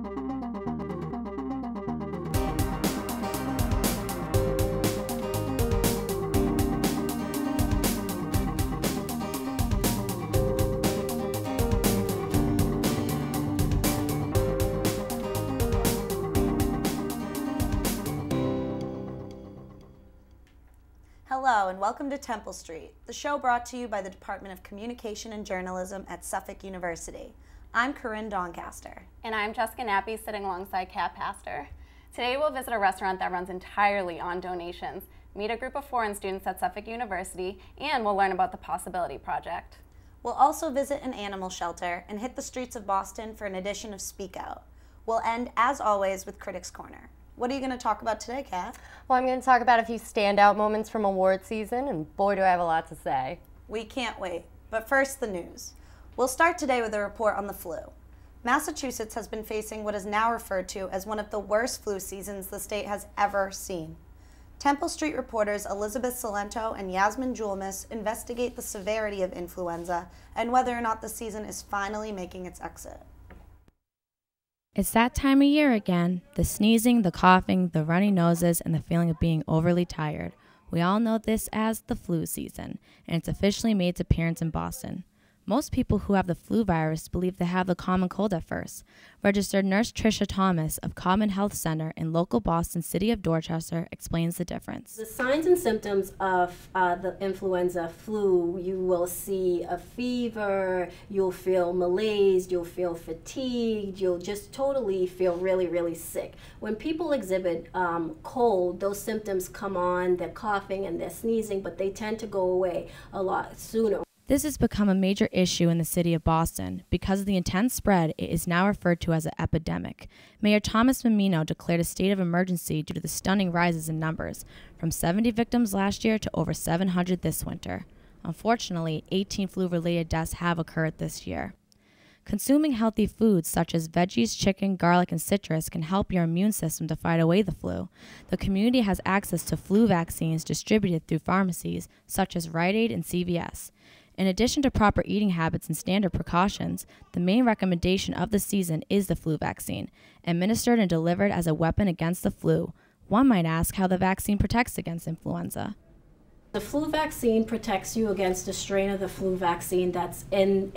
Hello and welcome to Temple Street, the show brought to you by the Department of Communication and Journalism at Suffolk University. I'm Coryn, Doncaster. And I'm Jessica Nappi, sitting alongside Kat Pastor. Today we'll visit a restaurant that runs entirely on donations, meet a group of foreign students at Suffolk University, and we'll learn about the Possibility Project. We'll also visit an animal shelter and hit the streets of Boston for an edition of Speak Out. We'll end, as always, with Critics Corner. What are you going to talk about today, Kat? Well, I'm going to talk about a few standout moments from award season, and boy, do I have a lot to say. We can't wait. But first, the news. We'll start today with a report on the flu. Massachusetts has been facing what is now referred to as one of the worst flu seasons the state has ever seen. Temple Street reporters Elizabeth Salento and Yasmin Julmus investigate the severity of influenza and whether or not the season is finally making its exit. It's that time of year again. The sneezing, the coughing, the runny noses, and the feeling of being overly tired. We all know this as the flu season, and it's officially made its appearance in Boston. Most people who have the flu virus believe they have the common cold at first. Registered nurse Tricia Thomas of Common Health Center in local Boston city of Dorchester explains the difference. The signs and symptoms of the influenza flu, you will see a fever, you'll feel malaise, you'll feel fatigued, you'll just totally feel really, really sick. When people exhibit cold, those symptoms come on, they're coughing and they're sneezing, but they tend to go away a lot sooner. This has become a major issue in the city of Boston. Because of the intense spread, it is now referred to as an epidemic. Mayor Thomas Memino declared a state of emergency due to the stunning rises in numbers, from 70 victims last year to over 700 this winter. Unfortunately, 18 flu-related deaths have occurred this year. Consuming healthy foods such as veggies, chicken, garlic, and citrus can help your immune system to fight away the flu. The community has access to flu vaccines distributed through pharmacies such as Rite Aid and CVS. In addition to proper eating habits and standard precautions, the main recommendation of the season is the flu vaccine, administered and delivered as a weapon against the flu. One might ask how the vaccine protects against influenza. The flu vaccine protects you against the strain of the flu vaccine that's in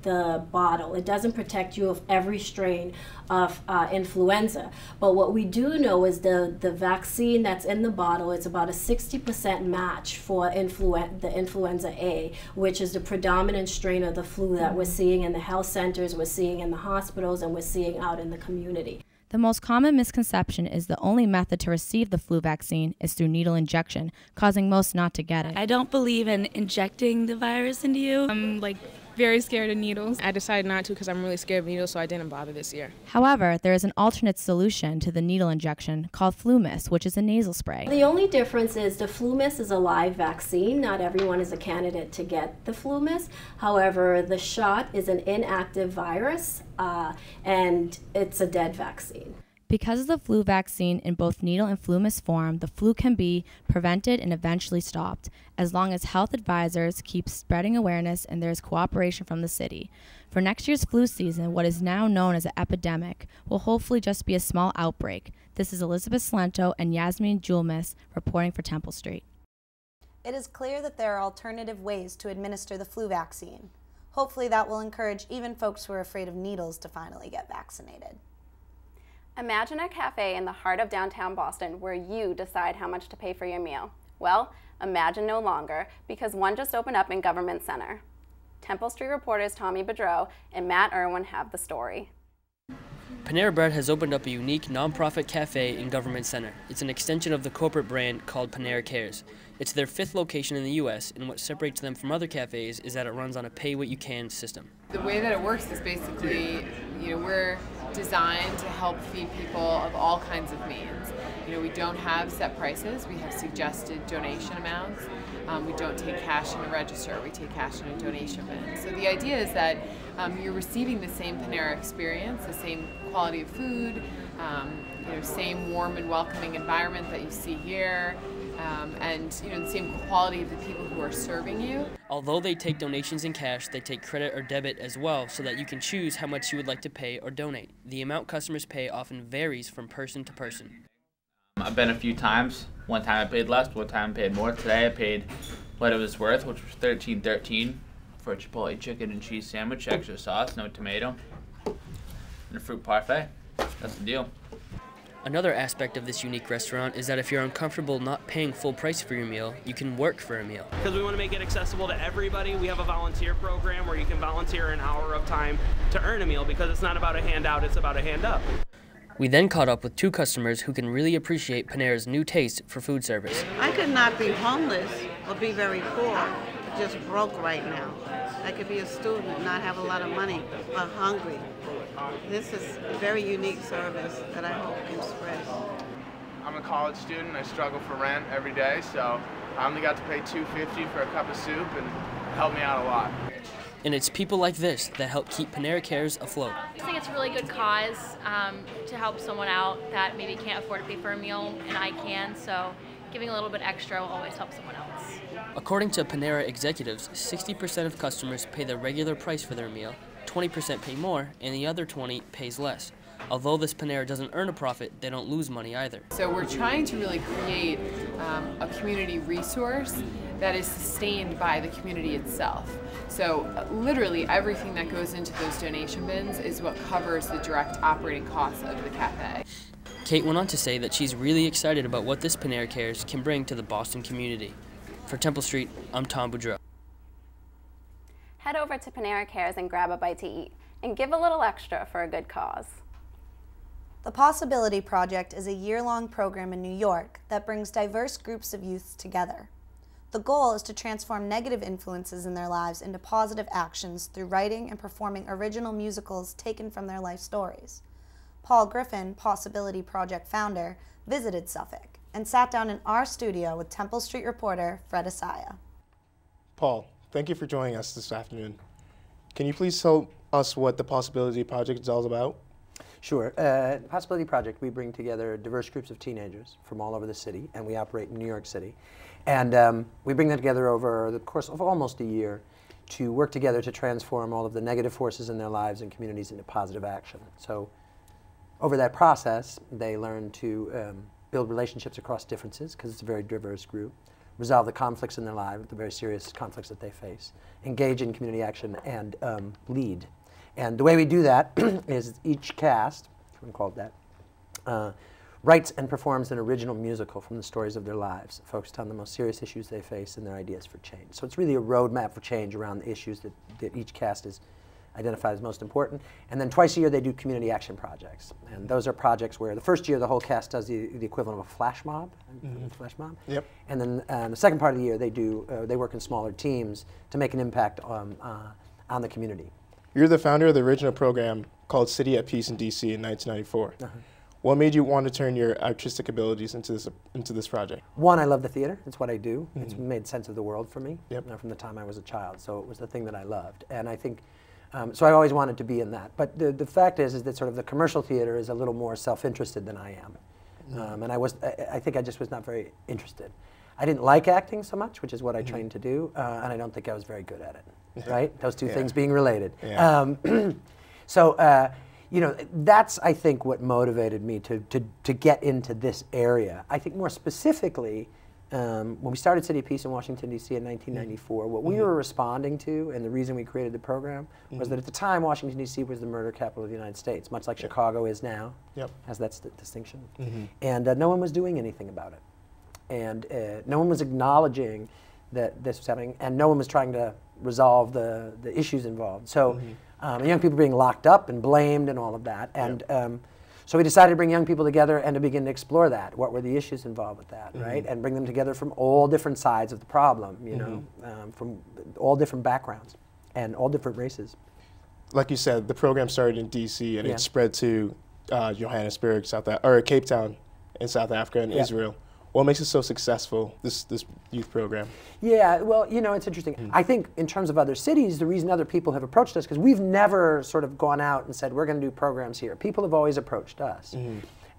the bottle. It doesn't protect you of every strain of influenza. But what we do know is the vaccine that's in the bottle, it's about a 60% match for the influenza A, which is the predominant strain of the flu that we're seeing in the health centers, we're seeing in the hospitals, and we're seeing out in the community. The most common misconception is the only method to receive the flu vaccine is through needle injection, causing most not to get it. I don't believe in injecting the virus into you. I'm very scared of needles. I decided not to because I'm really scared of needles, so I didn't bother this year. However, there is an alternate solution to the needle injection called Flu Mist, which is a nasal spray. The only difference is the Flu Mist is a live vaccine. Not everyone is a candidate to get the Flu Mist. However, the shot is an inactive virus, and it's a dead vaccine. Because of the flu vaccine in both needle and flu mist form, the flu can be prevented and eventually stopped, as long as health advisors keep spreading awareness and there is cooperation from the city. For next year's flu season, what is now known as an epidemic will hopefully just be a small outbreak. This is Elizabeth Salento and Yasmin Julmus reporting for Temple Street. It is clear that there are alternative ways to administer the flu vaccine. Hopefully that will encourage even folks who are afraid of needles to finally get vaccinated. Imagine a cafe in the heart of downtown Boston where you decide how much to pay for your meal. Well, imagine no longer, because one just opened up in Government Center. Temple Street reporters Tommy Bedreau and Matt Irwin have the story. Panera Bread has opened up a unique nonprofit cafe in Government Center. It's an extension of the corporate brand called Panera Cares. It's their 5th location in the U.S., and what separates them from other cafes is that it runs on a pay-what-you-can system. The way that it works is basically, we're designed to help feed people of all kinds of means. We don't have set prices. We have suggested donation amounts. We don't take cash in a register. We take cash in a donation bin. So the idea is that you're receiving the same Panera experience, the same quality of food, same warm and welcoming environment that you see here. and the same quality of the people who are serving you. Although they take donations in cash, they take credit or debit as well, so that you can choose how much you would like to pay or donate. The amount customers pay often varies from person to person. I've been a few times. One time I paid less, one time I paid more. Today I paid what it was worth, which was $13.13 for a Chipotle chicken and cheese sandwich, extra sauce, no tomato, and a fruit parfait. That's the deal. Another aspect of this unique restaurant is that if you're uncomfortable not paying full price for your meal, you can work for a meal. Because we want to make it accessible to everybody, we have a volunteer program where you can volunteer an hour of time to earn a meal, because it's not about a handout, it's about a hand up. We then caught up with two customers who can really appreciate Panera's new taste for food service. I could not be homeless or be very poor, just broke right now. I could be a student, not have a lot of money, or hungry. This is a very unique service that I hope can spread. I'm a college student. I struggle for rent every day, so I only got to pay $2.50 for a cup of soup, and it helped me out a lot. And it's people like this that help keep Panera Cares afloat. I think it's a really good cause to help someone out that maybe can't afford to pay for a meal, and I can, so giving a little bit extra will always help someone else. According to Panera executives, 60% of customers pay the regular price for their meal, 20% pay more, and the other 20% pays less. Although this Panera doesn't earn a profit, they don't lose money either. So we're trying to really create a community resource that is sustained by the community itself. So literally everything that goes into those donation bins is what covers the direct operating costs of the cafe. Kate went on to say that she's really excited about what this Panera Cares can bring to the Boston community. For Temple Street, I'm Tom Boudreau. Head over to Panera Cares and grab a bite to eat, and give a little extra for a good cause. The Possibility Project is a year-long program in New York that brings diverse groups of youths together. The goal is to transform negative influences in their lives into positive actions through writing and performing original musicals taken from their life stories. Paul Griffin, Possibility Project founder, visited Suffolk and sat down in our studio with Temple Street reporter Fred Asaya. Paul, thank you for joining us this afternoon. Can you please tell us what the Possibility Project is all about? Sure. Possibility Project, we bring together diverse groups of teenagers from all over the city, and we operate in New York City. And we bring them together over the course of almost a year to work together to transform all of the negative forces in their lives and communities into positive action. So over that process, they learn to build relationships across differences, because it's a very diverse group, resolve the conflicts in their lives, the very serious conflicts that they face, engage in community action, and lead. And the way we do that is each cast, if we can call it that, writes and performs an original musical from the stories of their lives, focused on the most serious issues they face and their ideas for change. So it's really a roadmap for change around the issues that each cast is identified as most important. And then twice a year they do community action projects. And those are projects where the first year the whole cast does the equivalent of a flash mob. Flash mob. Yep. And then the second part of the year they work in smaller teams to make an impact on the community. You're the founder of the original program called City at Peace in D.C. in 1994. What made you want to turn your artistic abilities into this project? One, I love the theater. It's what I do. It's made sense of the world for me from the time I was a child. So it was the thing that I loved. And I think, so I always wanted to be in that. But the fact is that sort of the commercial theater is a little more self-interested than I am. And I think I just was not very interested. I didn't like acting so much, which is what I trained to do, and I don't think I was very good at it, right? Those two things being related. So, you know, that's, I think, what motivated me to get into this area. I think more specifically, when we started City of Peace in Washington, D.C. in 1994, what we were responding to, and the reason we created the program, was that at the time, Washington, D.C. was the murder capital of the United States, much like Chicago is now, has that distinction. And no one was doing anything about it. And no one was acknowledging that this was happening, and no one was trying to resolve the issues involved. So young people being locked up and blamed and all of that. And so we decided to bring young people together and to begin to explore that. What were the issues involved with that, right? And bring them together from all different sides of the problem, you know, from all different backgrounds and all different races. Like you said, the program started in D.C. and it spread to Johannesburg, Cape Town in South Africa and Israel. What makes it so successful, this youth program? Yeah, well, you know, it's interesting. I think in terms of other cities, the reason other people have approached us, because we've never sort of gone out and said, we're going to do programs here. People have always approached us.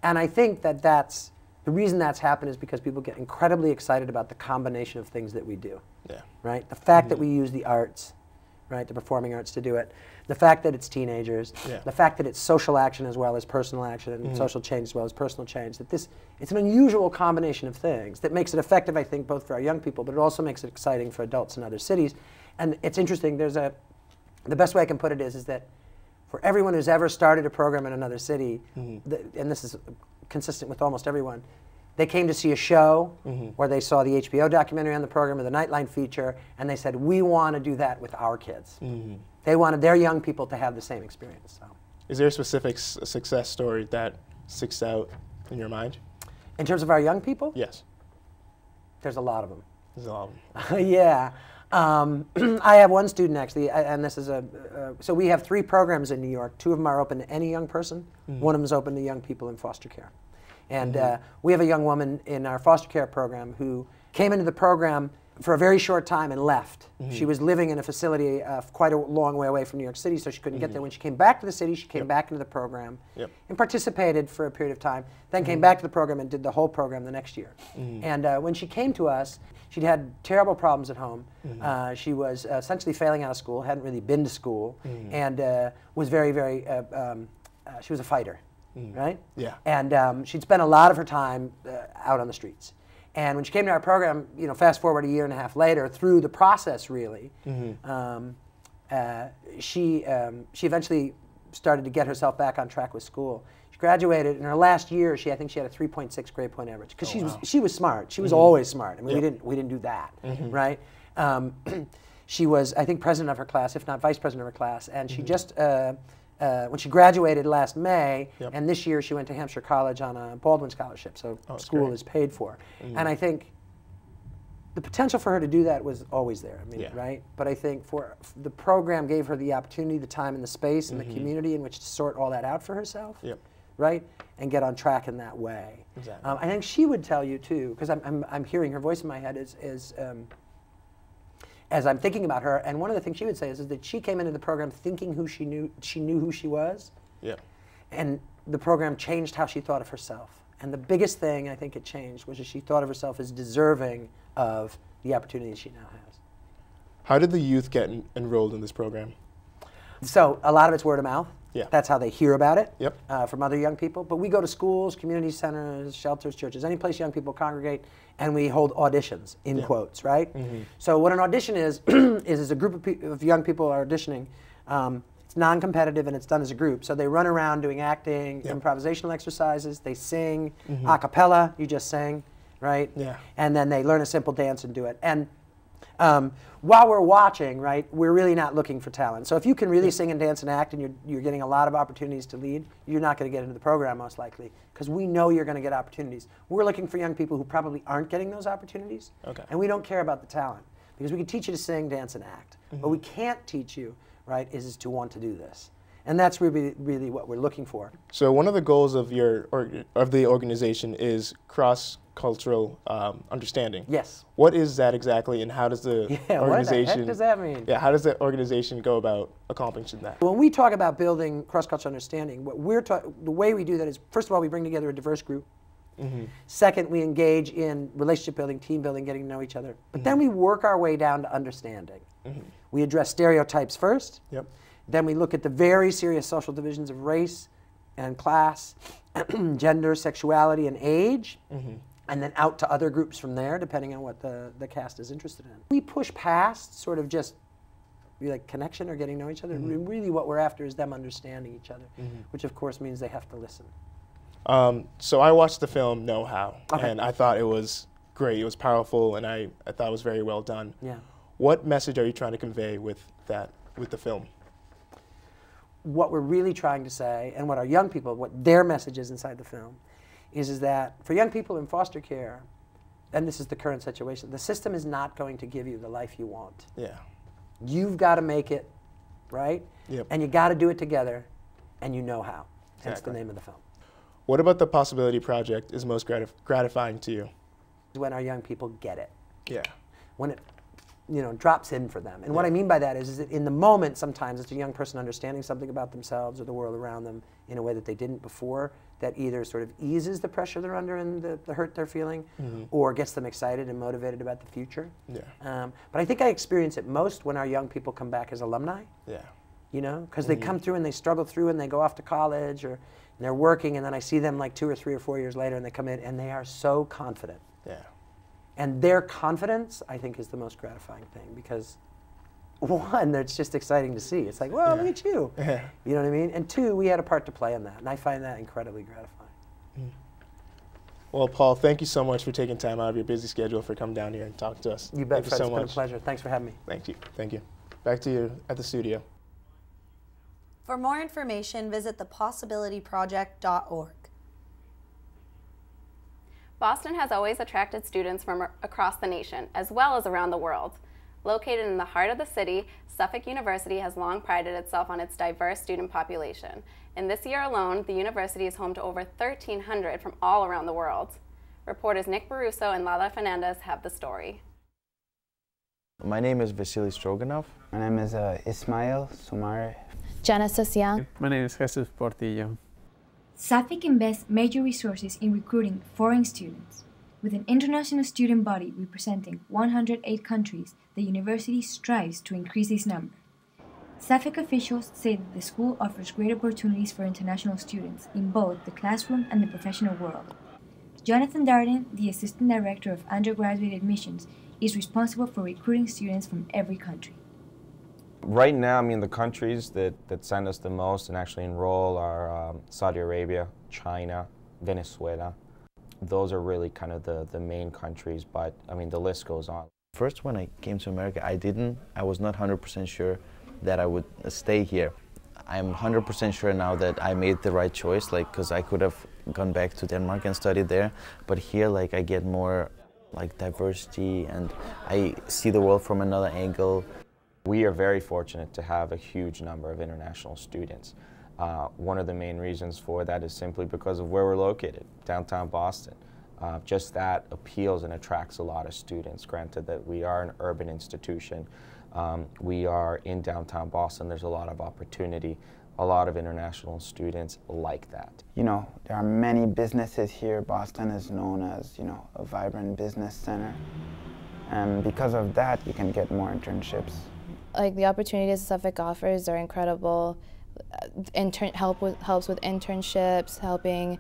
And I think that that's The reason that's happened is because people get incredibly excited about the combination of things that we do. Yeah. Right? The fact that we use the arts, right, the performing arts to do it, the fact that it's teenagers, the fact that it's social action as well as personal action, and social change as well as personal change, that it's an unusual combination of things that makes it effective, I think, both for our young people, but it also makes it exciting for adults in other cities. And it's interesting, the best way I can put it is that for everyone who's ever started a program in another city, and this is consistent with almost everyone, they came to see a show or they saw the HBO documentary on the program or the Nightline feature, and they said, we want to do that with our kids. They wanted their young people to have the same experience. So. Is there a specific success story that sticks out in your mind? In terms of our young people? Yes. There's a lot of them. There's a lot of them. Yeah. I have one student actually, and this is so we have 3 programs in New York. 2 of them are open to any young person. One of them is open to young people in foster care. And we have a young woman in our foster care program who came into the program for a very short time and left. She was living in a facility quite a long way away from New York City, so she couldn't get there. When she came back to the city, she came back into the program and participated for a period of time, then came back to the program and did the whole program the next year. And when she came to us, she'd had terrible problems at home. She was essentially failing out of school, hadn't really been to school, and was very, very, she was a fighter, right? Yeah. And she'd spent a lot of her time out on the streets. And when she came to our program, you know, fast forward a year and a half later, through the process really, she eventually started to get herself back on track with school. She graduated in her last year. I think she had a 3.6 grade point average because she was smart. She was always smart. I mean, we didn't do that, right? She was, I think, president of her class, if not vice president of her class, and she just. When she graduated last May, and this year she went to Hampshire College on a Baldwin scholarship, so school is paid for. And I think the potential for her to do that was always there, I mean, right? But I think the program gave her the opportunity, the time and the space and the community in which to sort all that out for herself, right? And get on track in that way. Exactly. I think she would tell you too, because I'm hearing her voice in my head as I'm thinking about her, and one of the things she would say is that she came into the program thinking she knew who she was, and the program changed how she thought of herself. And the biggest thing I think it changed was that she thought of herself as deserving of the opportunities she now has. How did the youth get enrolled in this program? So a lot of it's word of mouth. Yeah. That's how they hear about it from other young people. But we go to schools, community centers, shelters, churches, any place young people congregate, and we hold auditions, in quotes, right? So what an audition is a group of young people are auditioning. It's non-competitive and it's done as a group. So they run around doing acting, improvisational exercises, they sing, a cappella, you just sang, right? Yeah. And then they learn a simple dance and do it. And while we're watching, right, we're really not looking for talent. So if you can really sing and dance and act and you're getting a lot of opportunities to lead, you're not going to get into the program most likely, because we know you're going to get opportunities. We're looking for young people who probably aren't getting those opportunities, and we don't care about the talent, because we can teach you to sing, dance, and act. What we can't teach you, right, is to want to do this. And that's really what we're looking for. So one of the goals of the organization is cross-cultural understanding. Yes. What is that exactly, and how does the organization? What the heck does that mean? Yeah, how does the organization go about accomplishing that? When we talk about building cross-cultural understanding, the way we do that is, first of all, we bring together a diverse group. Second, we engage in relationship building, team building, getting to know each other. But then we work our way down to understanding. We address stereotypes first. Then we look at the very serious social divisions of race and class, gender, sexuality, and age, and then out to other groups from there, depending on what the cast is interested in. We push past sort of just like connection or getting to know each other. Really what we're after is them understanding each other, which of course means they have to listen. So I watched the film Know How, and I thought it was great. It was powerful, and I thought it was very well done. Yeah. What message are you trying to convey with the film? What we're really trying to say, and what our young people, what their message is inside the film, is that for young people in foster care, and this is the current situation, the system is not going to give you the life you want. Yeah. You've got to make it, right? And you got to do it together, and you know how. That's the name of the film. What about the Possibility Project is most gratifying to you? When our young people get it. Yeah. drops in for them. And what I mean by that is that in the moment, sometimes it's a young person understanding something about themselves or the world around them in a way that they didn't before, that either sort of eases the pressure they're under and the hurt they're feeling, or gets them excited and motivated about the future. But I think I experience it most when our young people come back as alumni. Because they come through and they struggle through and they go off to college or and they're working, and then I see them like 2 or 3 or 4 years later and they come in and they are so confident. And their confidence, I think, is the most gratifying thing because, one, it's just exciting to see. It's like, well, look at you. You know what I mean? And two, we had a part to play in that, and I find that incredibly gratifying. Well, Paul, thank you so much for taking time out of your busy schedule for coming down here and talking to us. You bet, Fred. So it's been a pleasure. Thanks for having me. Thank you. Thank you. Back to you at the studio. For more information, visit thepossibilityproject.org. Boston has always attracted students from across the nation, as well as around the world. Located in the heart of the city, Suffolk University has long prided itself on its diverse student population. And this year alone, the university is home to over 1,300 from all around the world. Reporters Nick Baruso and Lala Fernandez have the story. My name is Vasily Stroganov. My name is Ismail Sumare. Genesis Young. My name is Jesus Portillo. Suffolk invests major resources in recruiting foreign students. With an international student body representing 108 countries, the university strives to increase this number. Suffolk officials say that the school offers great opportunities for international students in both the classroom and the professional world. Jonathan Darden, the Assistant Director of Undergraduate Admissions, is responsible for recruiting students from every country. Right now, I mean, the countries that send us the most and actually enroll are Saudi Arabia, China, Venezuela. Those are really kind of the main countries, but I mean, the list goes on. First, when I came to America, I was not 100% sure that I would stay here. I'm 100% sure now that I made the right choice, because I could have gone back to Denmark and studied there, but here, I get more, diversity, and I see the world from another angle. We are very fortunate to have a huge number of international students. One of the main reasons for that is simply because of where we're located, downtown Boston. Just that appeals and attracts a lot of students. Granted that we are an urban institution, we are in downtown Boston, there's a lot of opportunity. A lot of international students like that. There are many businesses here. Boston is known as, a vibrant business center. And because of that, you can get more internships. The opportunities Suffolk offers are incredible. Helps with internships, helping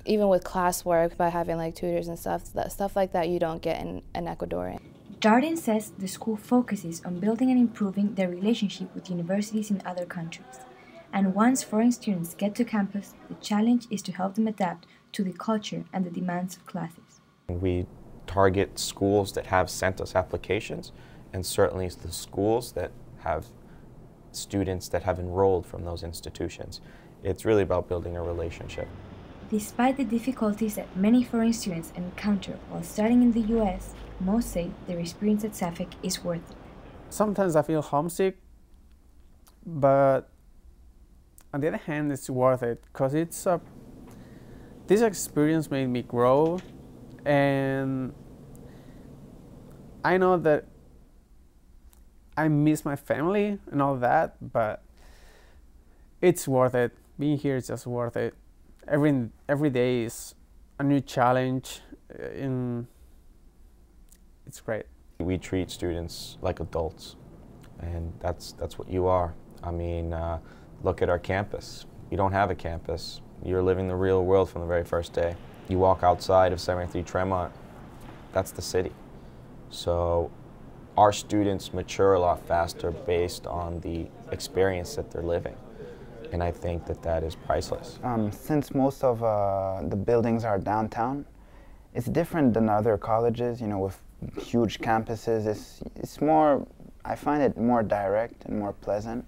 even with classwork by having tutors and stuff like that you don't get in Ecuador. Darden says the school focuses on building and improving their relationship with universities in other countries. And once foreign students get to campus, the challenge is to help them adapt to the culture and the demands of classes. We target schools that have sent us applications, and certainly the schools that have students that have enrolled from those institutions. It's really about building a relationship. Despite the difficulties that many foreign students encounter while studying in the U.S., most say their experience at Suffolk is worth it. Sometimes I feel homesick, but on the other hand, it's worth it because this experience made me grow, and I know that I miss my family and all that, but it's worth it. Being here is just worth it. Every day is a new challenge, and it's great. We treat students like adults, and that's what you are. I mean, look at our campus. You don't have a campus. You're living the real world from the very first day. You walk outside of 73 Tremont, that's the city. So our students mature a lot faster based on the experience that they're living. And I think that is priceless. Since most of the buildings are downtown, it's different than other colleges, with huge campuses. It's more, I find it more direct and more pleasant.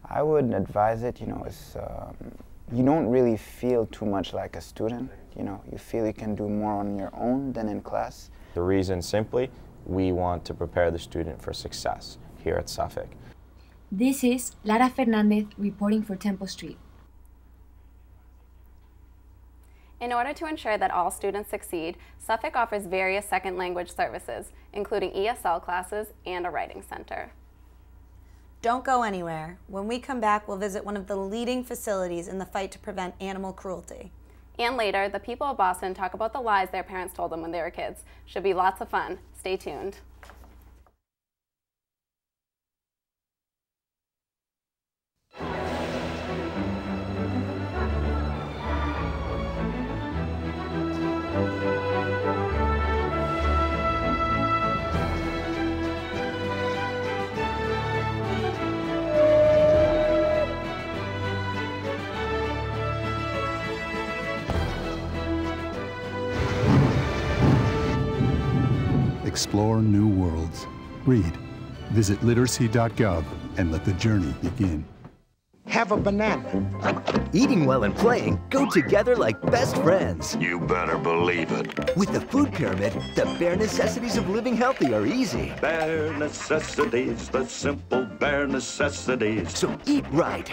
I would advise it, you don't really feel too much like a student. You feel you can do more on your own than in class. The reason simply, we want to prepare the student for success here at Suffolk. This is Lara Fernandez reporting for Temple Street. In order to ensure that all students succeed, Suffolk offers various second language services, including ESL classes and a writing center. Don't go anywhere. When we come back, we'll visit one of the leading facilities in the fight to prevent animal cruelty. And later, the people of Boston talk about the lies their parents told them when they were kids. Should be lots of fun. Stay tuned. Explore new worlds. Read. Visit literacy.gov and let the journey begin. Have a banana. Eating well and playing go together like best friends. You better believe it. With the food pyramid, the bare necessities of living healthy are easy. Bare necessities, the simple bare necessities. So eat right.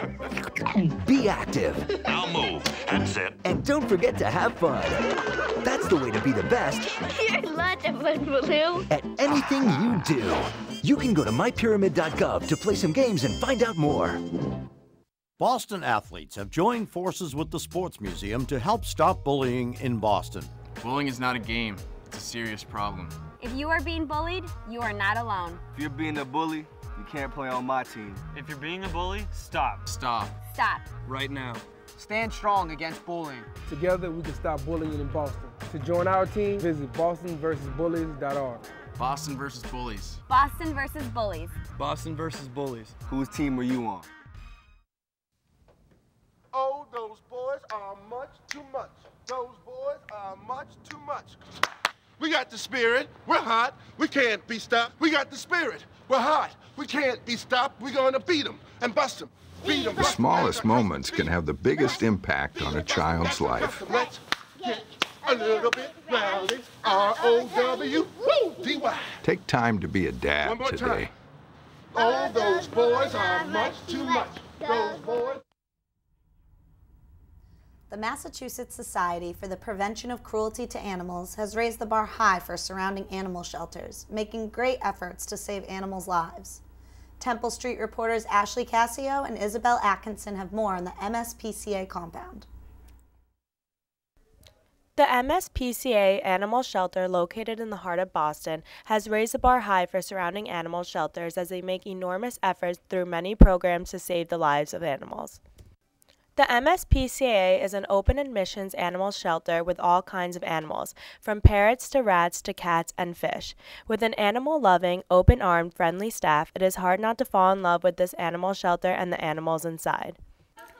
Be active. Now move and sit. And don't forget to have fun. That's the way to be the best. You're lots of fun, Baloo. At anything you do. You can go to mypyramid.gov to play some games and find out more. Boston athletes have joined forces with the Sports Museum to help stop bullying in Boston. Bullying is not a game, it's a serious problem. If you are being bullied, you are not alone. If you're being a bully, you can't play on my team. If you're being a bully, stop. Stop. Stop. Right now. Stand strong against bullying. Together, we can stop bullying in Boston. To join our team, visit bostonversusbullies.org. Boston versus bullies. Boston versus bullies. Boston versus bullies. Whose team are you on? Oh, those boys are much too much. Those boys are much too much. We got the spirit. We're hot. We can't be stopped. We got the spirit. We're hot. We can't be stopped. We're going to beat them and bust them. Beat them. The smallest moments can have the biggest impact on a child's life. Let's get a little bit rowdy. R-O-W-D-Y. Take time to be a One dad more today. time. Oh, those boys are much too much. Those boys. The Massachusetts Society for the Prevention of Cruelty to Animals has raised the bar high for surrounding animal shelters, making great efforts to save animals' lives. Temple Street reporters Ashley Cassio and Isabel Atkinson have more on the MSPCA compound. The MSPCA Animal Shelter, located in the heart of Boston, has raised the bar high for surrounding animal shelters as they make enormous efforts through many programs to save the lives of animals. The MSPCA is an open admissions animal shelter with all kinds of animals, from parrots to rats to cats and fish. With an animal-loving, open-armed, friendly staff, it is hard not to fall in love with this animal shelter and the animals inside.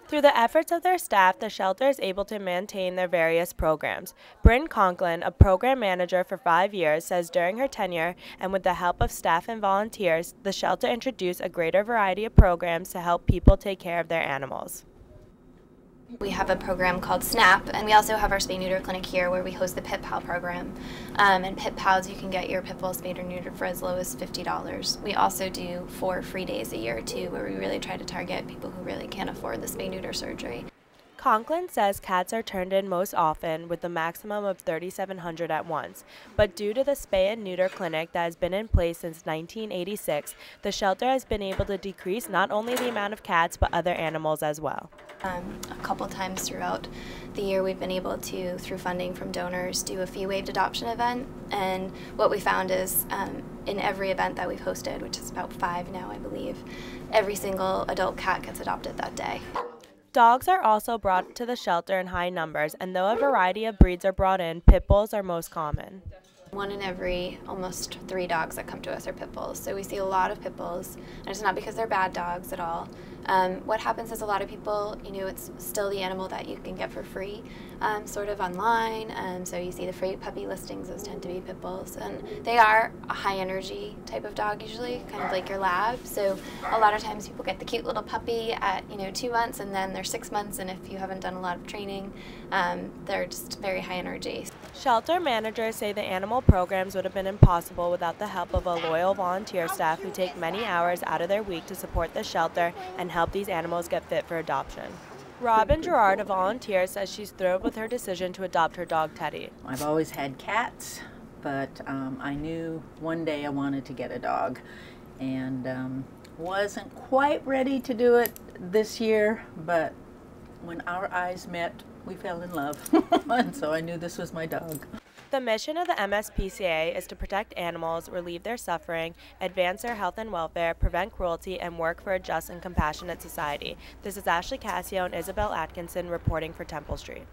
Through the efforts of their staff, the shelter is able to maintain their various programs. Bryn Conklin, a program manager for 5 years, says during her tenure, and with the help of staff and volunteers, the shelter introduced a greater variety of programs to help people take care of their animals. We have a program called SNAP, and we also have our spay-neuter clinic here where we host the Pit Pal program. And Pit Pals, you can get your pit bull spayed or neutered for as low as $50. We also do 4 free days a year too, where we really try to target people who really can't afford the spay-neuter surgery. Conklin says cats are turned in most often with a maximum of 3,700 at once, but due to the spay and neuter clinic that has been in place since 1986, the shelter has been able to decrease not only the amount of cats but other animals as well. A couple times throughout the year we've been able to, through funding from donors, do a fee-waived adoption event, and what we found is in every event that we've hosted, which is about 5 now I believe, every single adult cat gets adopted that day. Dogs are also brought to the shelter in high numbers, and though a variety of breeds are brought in, pit bulls are most common. 1 in every almost 3 dogs that come to us are pit bulls. So we see a lot of pit bulls, and it's not because they're bad dogs at all. What happens is a lot of people, it's still the animal that you can get for free, sort of online. So you see the free puppy listings, those tend to be pit bulls. And they are a high energy type of dog usually, kind of like your lab. So a lot of times people get the cute little puppy at, 2 months, and then they're 6 months, and if you haven't done a lot of training, they're just very high energy. Shelter managers say the animal programs would have been impossible without the help of a loyal volunteer staff who take many hours out of their week to support the shelter and help these animals get fit for adoption. Robin Gerard, a volunteer, says she's thrilled with her decision to adopt her dog Teddy. I've always had cats, but I knew one day I wanted to get a dog, and wasn't quite ready to do it this year, but when our eyes met, we fell in love, and so I knew this was my dog. The mission of the MSPCA is to protect animals, relieve their suffering, advance their health and welfare, prevent cruelty, and work for a just and compassionate society. This is Ashley Cassio and Isabel Atkinson reporting for Temple Street.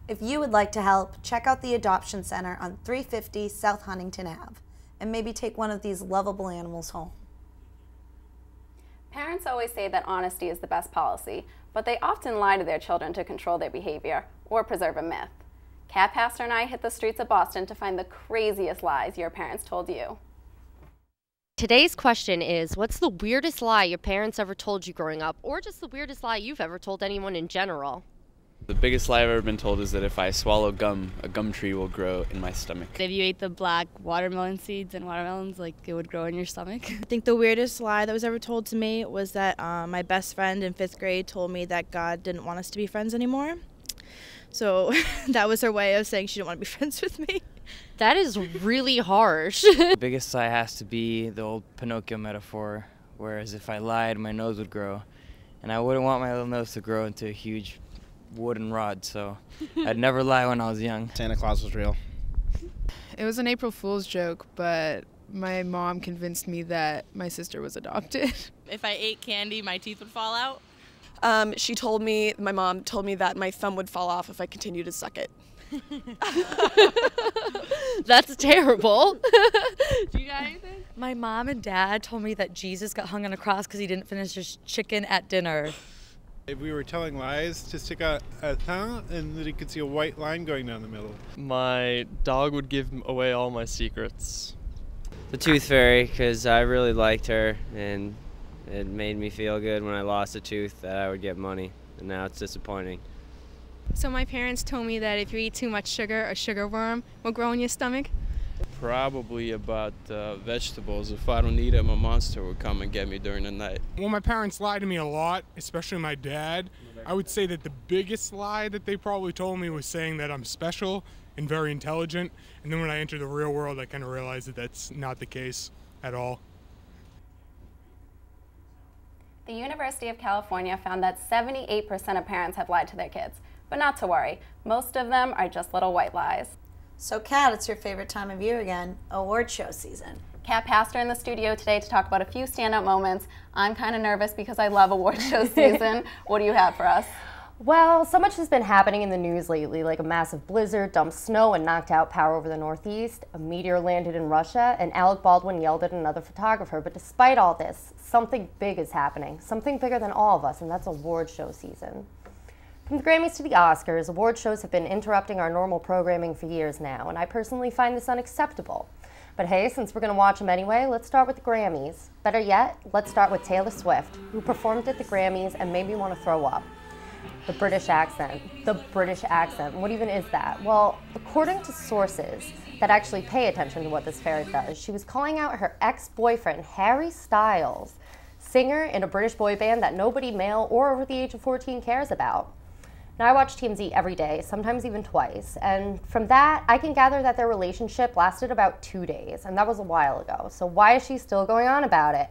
If you would like to help, check out the Adoption Center on 350 South Huntington Ave and maybe take one of these lovable animals home. Parents always say that honesty is the best policy, but they often lie to their children to control their behavior or preserve a myth. Kat Pastor and I hit the streets of Boston to find the craziest lies your parents told you. Today's question is, what's the weirdest lie your parents ever told you growing up, or just the weirdest lie you've ever told anyone in general? The biggest lie I've ever been told is that if I swallow gum, a gum tree will grow in my stomach. If you ate the black watermelon seeds and watermelons, like, it would grow in your stomach. I think the weirdest lie that was ever told to me was that my best friend in 5th grade told me that God didn't want us to be friends anymore. So that was her way of saying she didn't want to be friends with me. That is really harsh. The biggest lie has to be the old Pinocchio metaphor, whereas if I lied, my nose would grow. And I wouldn't want my little nose to grow into a huge wooden rod, so I'd never lie when I was young. Santa Claus was real. It was an April Fool's joke, but my mom convinced me that my sister was adopted. If I ate candy, my teeth would fall out. My mom told me that my thumb would fall off if I continued to suck it. That's terrible. Do you got anything? My mom and dad told me that Jesus got hung on a cross because he didn't finish his chicken at dinner. If we were telling lies, to stick out a tongue and that he could see a white line going down the middle. My dog would give away all my secrets. The Tooth Fairy, because I really liked her and it made me feel good when I lost a tooth that I would get money, and now it's disappointing. So my parents told me that if you eat too much sugar, a sugar worm will grow in your stomach. Probably about vegetables. If I don't eat them, a monster would come and get me during the night. Well, my parents lied to me a lot, especially my dad. I would say that the biggest lie that they probably told me was saying that I'm special and very intelligent. And then when I entered the real world, I kind of realized that that's not the case at all. The University of California found that 78% of parents have lied to their kids. But not to worry, most of them are just little white lies. So Kat, it's your favorite time of year again, award show season. Kat Pastor in the studio today to talk about a few standout moments. I'm kind of nervous because I love award show season. What do you have for us? Well, so much has been happening in the news lately, like a massive blizzard dumped snow and knocked out power over the Northeast, a meteor landed in Russia, and Alec Baldwin yelled at another photographer. But despite all this, something big is happening, something bigger than all of us, and that's award show season. From the Grammys to the Oscars, award shows have been interrupting our normal programming for years now, and I personally find this unacceptable. But hey, since we're going to watch them anyway, let's start with the Grammys. Better yet, let's start with Taylor Swift, who performed at the Grammys and made me want to throw up. The British accent. The British accent. What even is that? Well, according to sources that actually pay attention to what this ferret does, she was calling out her ex-boyfriend, Harry Styles, singer in a British boy band that nobody male or over the age of 14 cares about. Now, I watch TMZ every day, sometimes even twice, and from that, I can gather that their relationship lasted about 2 days, and that was a while ago. So why is she still going on about it?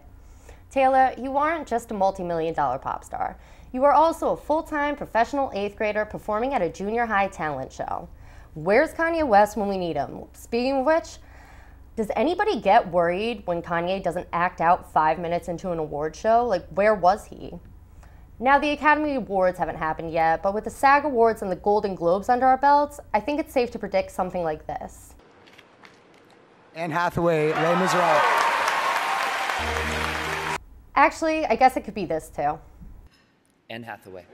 Taylor, you aren't just a multi-million-dollar pop star. You are also a full-time professional 8th grader performing at a junior high talent show. Where's Kanye West when we need him? Speaking of which, does anybody get worried when Kanye doesn't act out 5 minutes into an award show? Like, where was he? Now, the Academy Awards haven't happened yet, but with the SAG Awards and the Golden Globes under our belts, I think it's safe to predict something like this. Anne Hathaway, Les Miserables. Actually, I guess it could be this too. Anne Hathaway.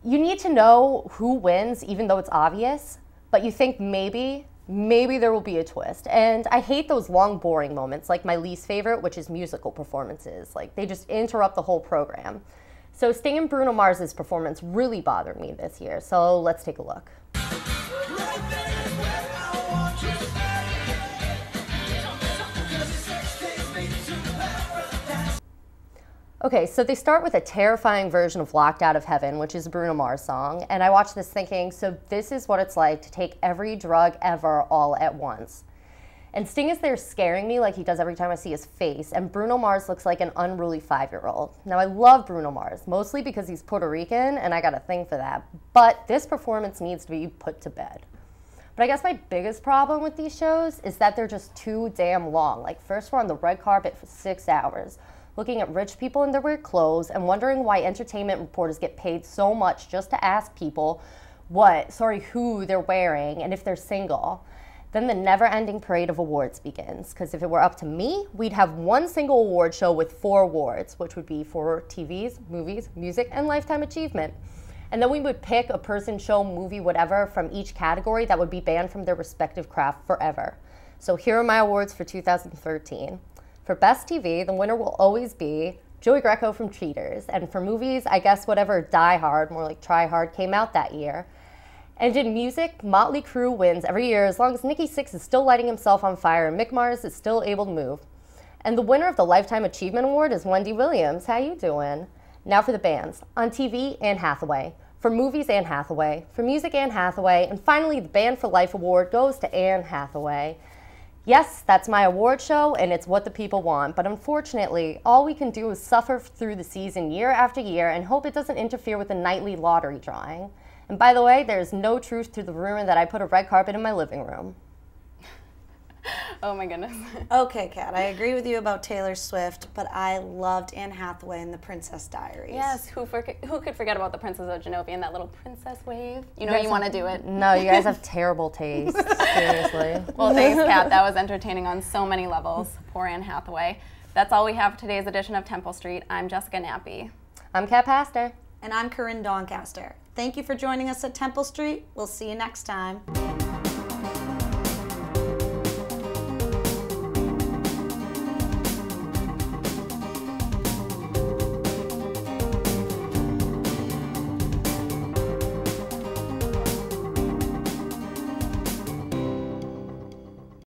You need to know who wins, even though it's obvious, but you think maybe there will be a twist. And I hate those long, boring moments, like my least favorite, which is musical performances. Like, they just interrupt the whole program. So Sting and Bruno Mars's performance really bothered me this year, so let's take a look. Okay, so they start with a terrifying version of Locked Out of Heaven, which is a Bruno Mars song, and I watched this thinking, so this is what it's like to take every drug ever all at once. And Sting is there scaring me like he does every time I see his face, and Bruno Mars looks like an unruly 5-year-old. Now, I love Bruno Mars, mostly because he's Puerto Rican, and I got a thing for that, but this performance needs to be put to bed. But I guess my biggest problem with these shows is that they're just too damn long. Like, first we're on the red carpet for 6 hours, looking at rich people in their weird clothes and why entertainment reporters get paid so much just to ask people who they're wearing and if they're single. Then the never-ending parade of awards begins, because if it were up to me, we'd have one single award show with 4 awards, which would be for TVs, movies, music, and lifetime achievement. And then we would pick a person, show, movie, whatever from each category that would be banned from their respective craft forever. So here are my awards for 2013. For Best TV, the winner will always be Joey Greco from Cheaters. And for movies, I guess whatever Die Hard, more like Try Hard, came out that year. And in music, Motley Crue wins every year as long as Nikki Sixx is still lighting himself on fire and Mick Mars is still able to move. And the winner of the Lifetime Achievement Award is Wendy Williams. How you doing? Now for the bands. On TV, Anne Hathaway. For movies, Anne Hathaway. For music, Anne Hathaway. And finally, the Band for Life Award goes to Anne Hathaway. Yes, that's my award show, and it's what the people want, but unfortunately, all we can do is suffer through the season year after year and hope it doesn't interfere with the nightly lottery drawing. And by the way, there's no truth to the rumor that I put a red carpet in my living room. Oh my goodness. Okay, Kat, I agree with you about Taylor Swift, but I loved Anne Hathaway in The Princess Diaries. Yes, who could forget about the Princess of Genovia and that little princess wave? You know you want to do it. No, you guys have terrible taste, seriously. Well, thanks, Kat. That was entertaining on so many levels. Poor Anne Hathaway. That's all we have for today's edition of Temple Street. I'm Jessica Nappi. I'm Kat Pastor. And I'm Coryn Doncaster. Thank you for joining us at Temple Street. We'll see you next time.